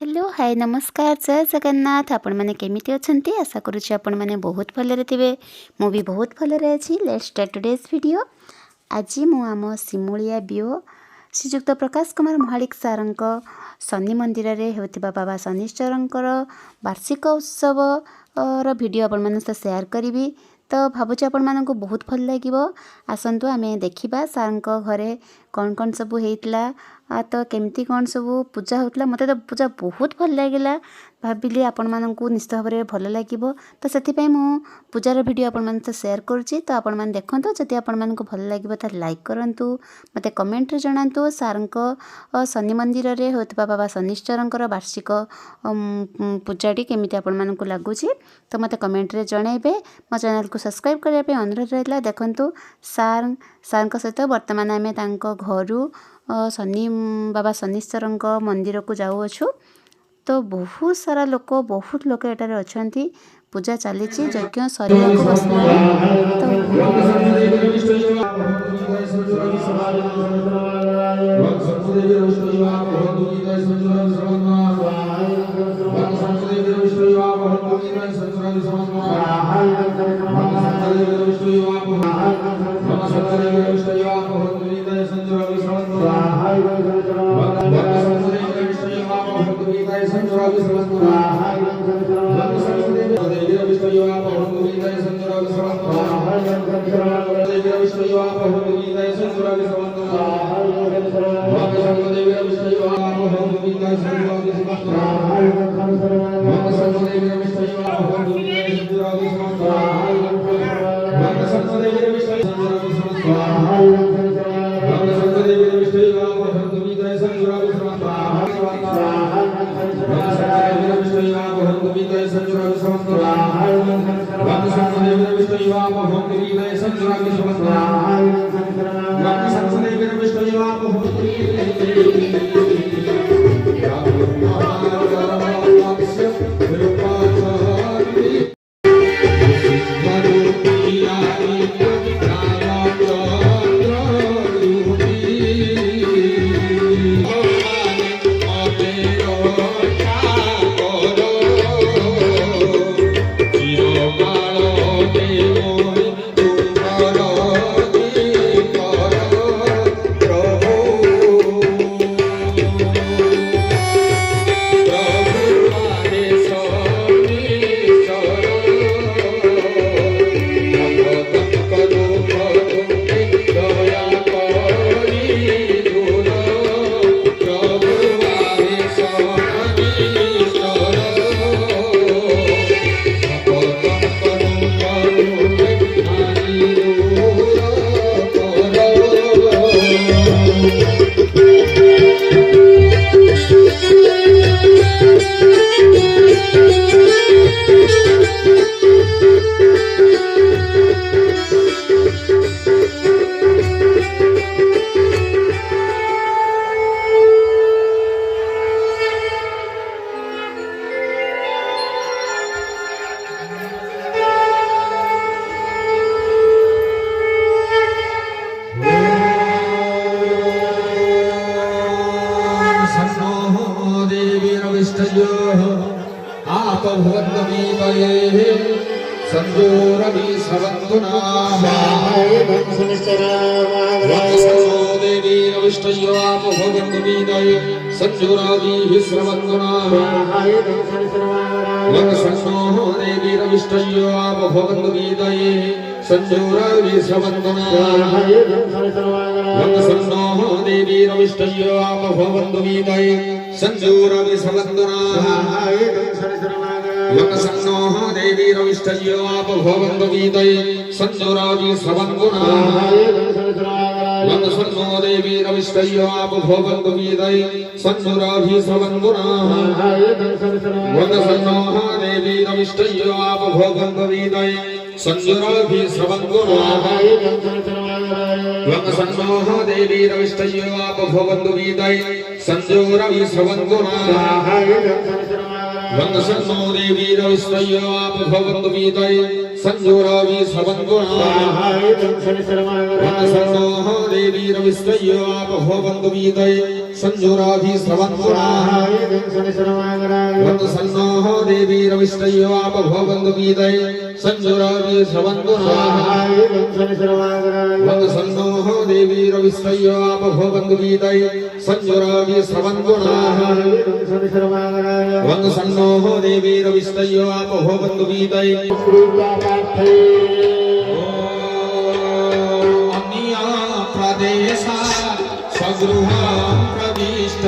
Hello hi नमस्कार जय जगन्नाथ आपण मैंने केमिति अछंती आशा करुच्ची आपण मैंने बहुत भलरे थिबे मु भी बहुत भलरे अछि। Let's start today's video. आज मु आम सिमुलिया बीओ श्रीजुक्त प्रकाश कुमार महालिक सारंक शनि मंदिर रे हेउथिबा बाबा शनिश्चरंकर वार्षिक उत्सव वीडियो आपण मन से शेयर करी। तो भावुची आपण मानक बहुत भल लगे। आसतु आमे देखिबा सारंक घरे कौन कौन सब होइतला तो केमती कौन सब पूजा होता। मत तो पूजा बहुत भल लगे भाविली आपण मानक निश्चित भाव में भल लगे। तो से मु पूजार वीडियो आपण मन से शेयर करुच्ची। तो आपण मैंने देखो जदि आपण मानक भल लगे तो लाइक करूँ मत कमेंट जनातु। सारंक शनि मंदिर रे होता बाबा शनिश्चरंकर वार्षिक पूजाटी केमिति आपण मानक लगुच तो मत कमेंट रे जनइबे। मो चैनल को सब्सक्राइब करने अनुरोध रहा। देखु सारंक सहित वर्तमान आम घर शनि बाबा शनिश्चरंक मंदिर को जाऊँ। तो बहुत सारा लोक एटारे अच्छा पूजा चली यज्ञ सरिया को संजुराभि श्रवन्तुनाः वन्दसन्नो देवी रविष्टयो आपभवन्तु गीतै संजुराभि श्रवन्तुनाः वन्दसन्नो देवी रविष्टयो आपभवन्तु गीतै संजुराभि श्रवन्तुनाः वन्दसन्नो देवी रविष्टयो आपभवन्तु गीतै प्रदेशा सगृह प्रविष्ट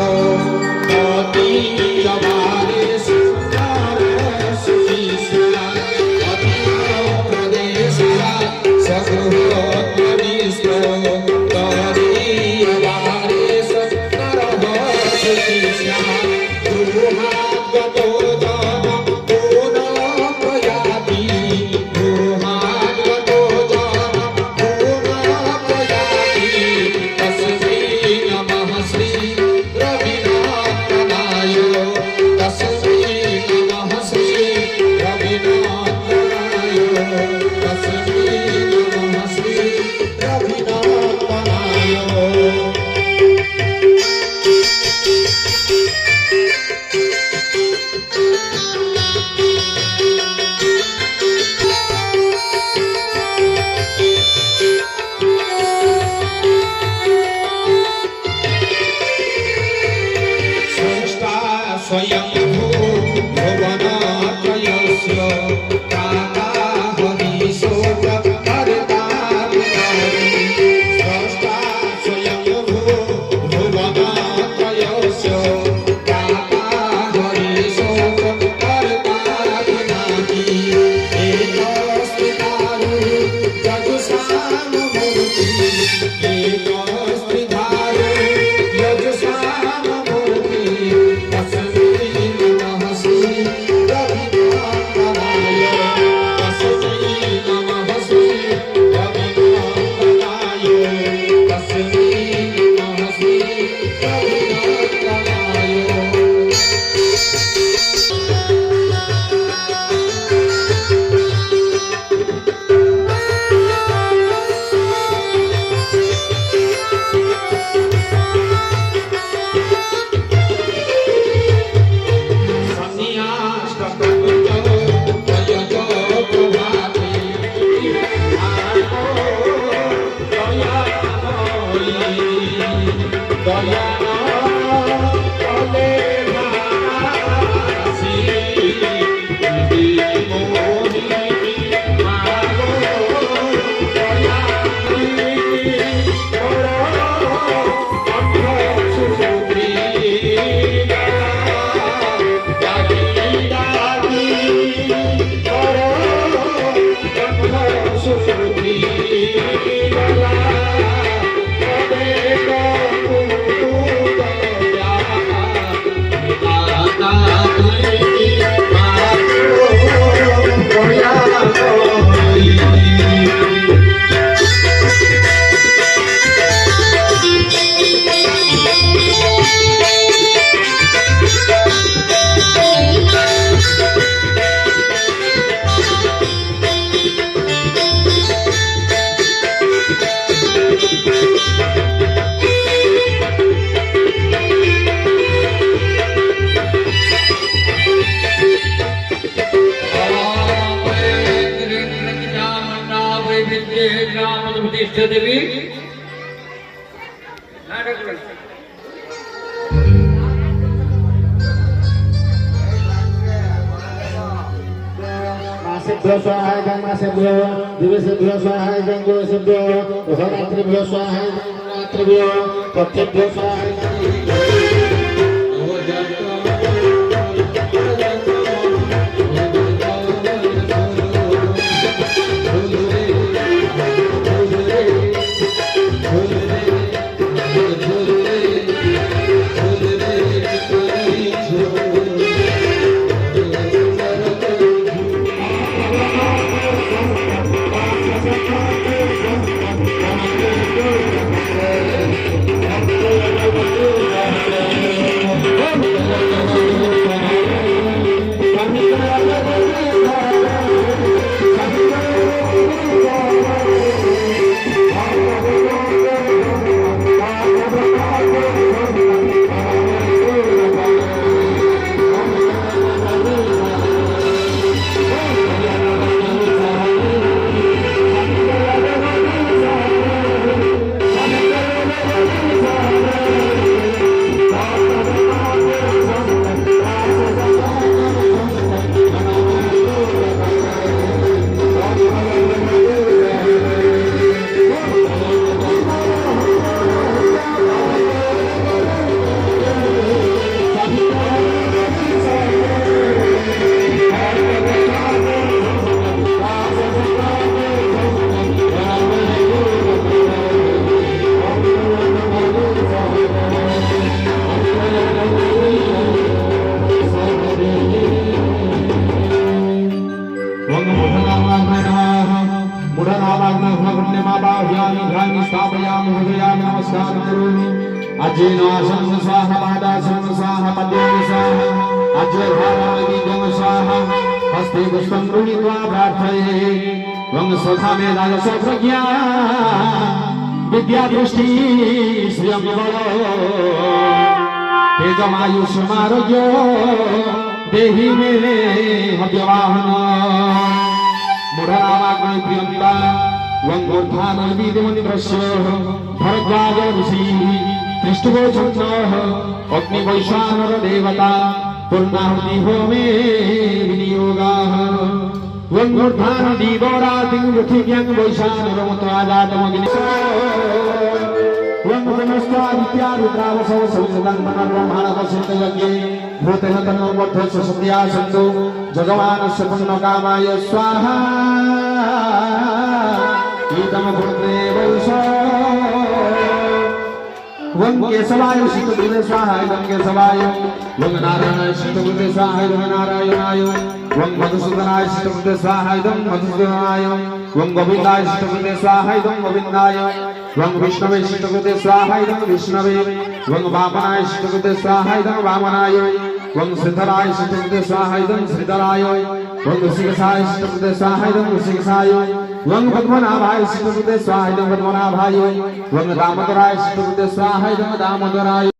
देवी मासेभ्यो स्वाहाय गंगासेभ्यो दिवसेभ्यो स्वाहाय गंगोसेभ्यो होरात्रिभ्यो स्वाहाय रात्रिभ्यो पक्षेभ्यो स्वाहाय स्थापयामि हृदयामि नमस्कारं करोमि अजेन आसनं स्वाहा पादासनं स्वाहा पद्मेन स्वाहा अज्रधारामि बीजं स्वाहा हस्ते पुष्पं गृहीत्वा प्रार्थये त्वं स्वधामे राजसप्रज्ञा विद्या दृष्टि श्रियं बलो तेजमायुष्यमारोग्य देहि मे हव्यवाहन मुढरामाग्नि प्रियन्ता वङ्गोत्थानविधिमुनिभ्रश्य भरद्वाज ऋषिः पृष्ठभो छन्दः अग्निवैश्वानर देवता पूर्णाहुति होमे विनियोगाः वङ्गोत्थान दीवरातिं पृथिव्यं वैश्वानरमुत्वाजातमग्नि वङ्गनस्त्वादित्यारुद्रावसौ संसदं ब्रह्माणपश्यन्तयज्ञे भूतेन तन्नोर्मध्यस्य सत्या सन्तु जगमानस्य पुण्यकामाय स्वाहा ईदं गुरुदेवैष वं केशवाय शीतगुरुदे स्वाहा इदं केशवाय वं नारायणाय शीतगुरुदे स्वाहा इदं नारायणाय वं मधुसूदनाय शीतगुरुदे स्वाहा इदं मधुसूदनाय वं गोविन्दाय शीतगुरुदे स्वाहा इदं गोविन्दाय वं विष्णवे शीतगुरुदे स्वाहा इदं विष्णवे वं वामनाय शीतगुरुदे स्वाहा इदं वामनाय वं श्रीधराय शीतगुरुदे स्वाहा इदं श्रीधराय वं ऋषिकेशाय शीतगुरुदे स्वाहा इदं ऋषिकेशाय वं पद्मनाभाय शीतगुरुदे स्वाहा इदं पद्मनाभाय वं दामोदराय शीतगुरुदे स्वाहा इदं दामोदराय